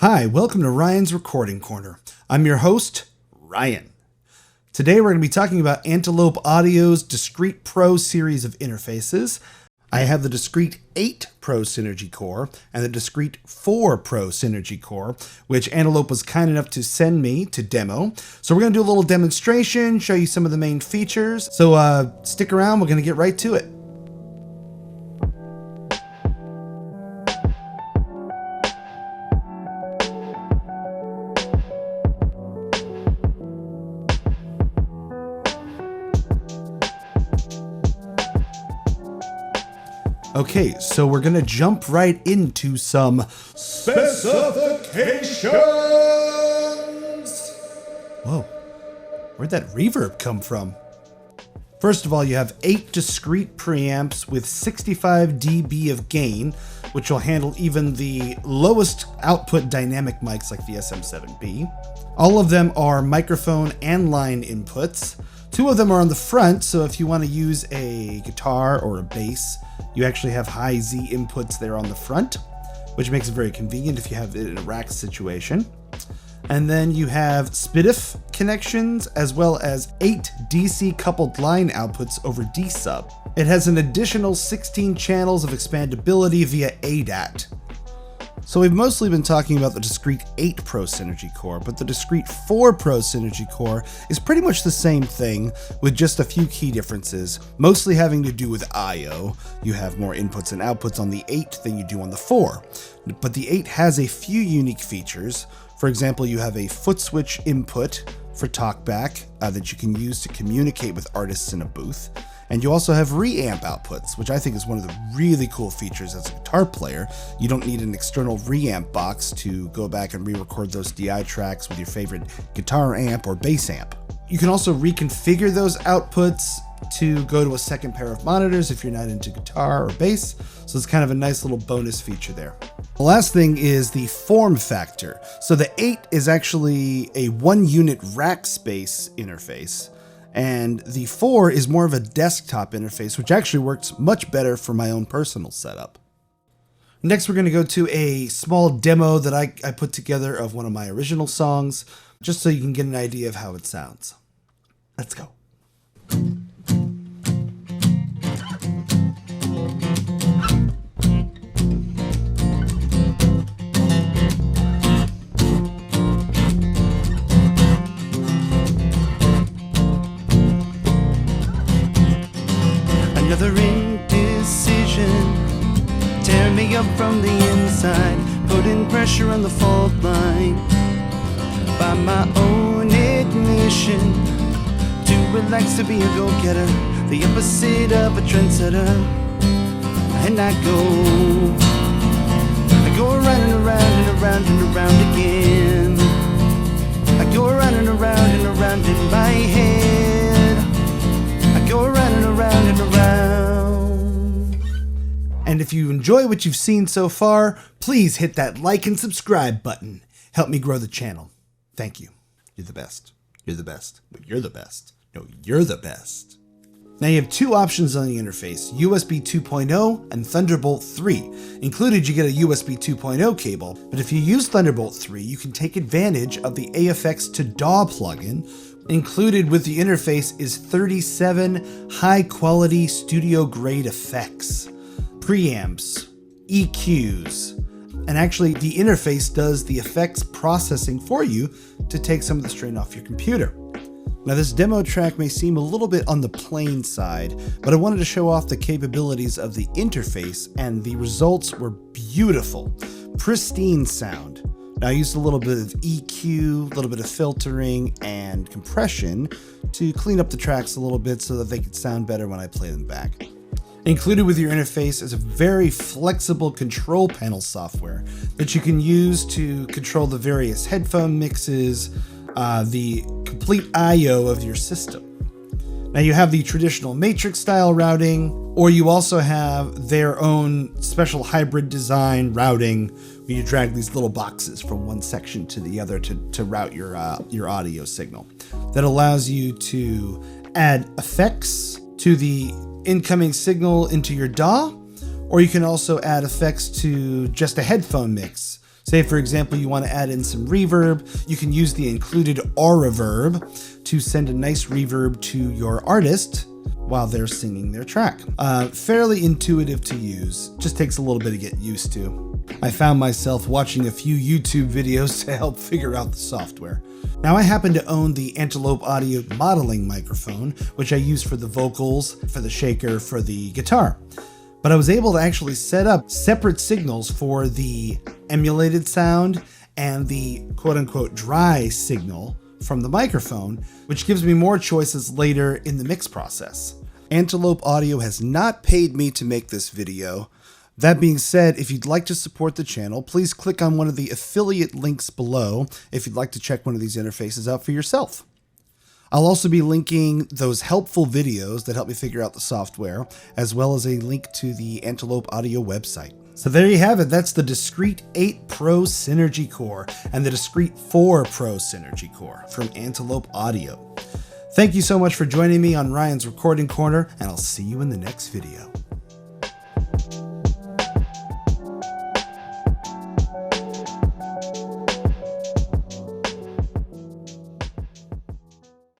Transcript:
Hi, welcome to Ryan's Recording Corner. I'm your host, Ryan. Today we're going to be talking about Antelope Audio's Discrete Pro series of interfaces. I have the Discrete 8 Pro Synergy Core and the Discrete 4 Pro Synergy Core, which Antelope was kind enough to send me to demo. So we're going to do a little demonstration, show you some of the main features. So stick around, we're going to get right to it. Okay, so we're going to jump right into some specifications. Whoa, where'd that reverb come from? First of all, you have 8 discrete preamps with 65 dB of gain, which will handle even the lowest output dynamic mics like the SM7B. All of them are microphone and line inputs. 2 of them are on the front, so if you want to use a guitar or a bass, you actually have high Z inputs there on the front, which makes it very convenient if you have it in a rack situation. And then you have SPDIF connections, as well as 8 DC coupled line outputs over D-sub. It has an additional 16 channels of expandability via ADAT. So we've mostly been talking about the Discrete 8 Pro Synergy Core, but the Discrete 4 Pro Synergy Core is pretty much the same thing with just a few key differences, mostly having to do with I/O. You have more inputs and outputs on the 8 than you do on the 4, but the 8 has a few unique features. For example, you have a foot switch input for talkback that you can use to communicate with artists in a booth. And you also have reamp outputs, which I think is one of the really cool features as a guitar player. You don't need an external reamp box to go back and re-record those DI tracks with your favorite guitar amp or bass amp. You can also reconfigure those outputs to go to a second pair of monitors if you're not into guitar or bass, so it's kind of a nice little bonus feature there. The last thing is the form factor. So the 8 is actually a 1-unit rack space interface, and the 4 is more of a desktop interface, which actually works much better for my own personal setup. Next, we're going to go to a small demo that I put together of one of my original songs, just so you can get an idea of how it sounds. Let's go. Another indecision, tear me up from the inside, putting pressure on the fault line. By my own admission, too relaxed to be a go-getter, the opposite of a trendsetter. And I go around and around and around and around again. I go around and around and around in my head. I go around and around and around. And if you enjoy what you've seen so far, please hit that like and subscribe button. Help me grow the channel. Thank you. You're the best. You're the best. But you're the best. No, you're the best. Now you have 2 options on the interface, USB 2.0 and Thunderbolt 3. Included, you get a USB 2.0 cable, but if you use Thunderbolt 3, you can take advantage of the AFX to DAW plugin. Included with the interface is 37 high-quality studio-grade effects, preamps, EQs, and actually the interface does the effects processing for you to take some of the strain off your computer. Now this demo track may seem a little bit on the plain side, but I wanted to show off the capabilities of the interface, and the results were beautiful. Pristine sound. Now I used a little bit of EQ, a little bit of filtering and compression to clean up the tracks a little bit so that they could sound better when I play them back. Included with your interface is a very flexible control panel software that you can use to control the various headphone mixes, the complete I/O of your system. Now you have the traditional matrix style routing, or you also have their own special hybrid design routing where you drag these little boxes from one section to the other to route your audio signal. That allows you to add effects to the incoming signal into your DAW, or you can also add effects to just a headphone mix Say, for example, you want to add in some reverb, you can use the included aura verb to send a nice reverb to your artist while they're singing their track. Fairly intuitive to use, just takes a little bit to get used to. I found myself watching a few YouTube videos to help figure out the software. Now, I happen to own the Antelope Audio modeling microphone, which I use for the vocals, for the shaker, for the guitar. But I was able to actually set up separate signals for the emulated sound and the quote-unquote dry signal from the microphone, which gives me more choices later in the mix process. Antelope Audio has not paid me to make this video. That being said, if you'd like to support the channel, please click on one of the affiliate links below if you'd like to check one of these interfaces out for yourself. I'll also be linking those helpful videos that help me figure out the software, as well as a link to the Antelope Audio website. So there you have it. That's the Discrete 8 Pro Synergy Core and the Discrete 4 Pro Synergy Core from Antelope Audio. Thank you so much for joining me on Ryan's Recording Corner, and I'll see you in the next video.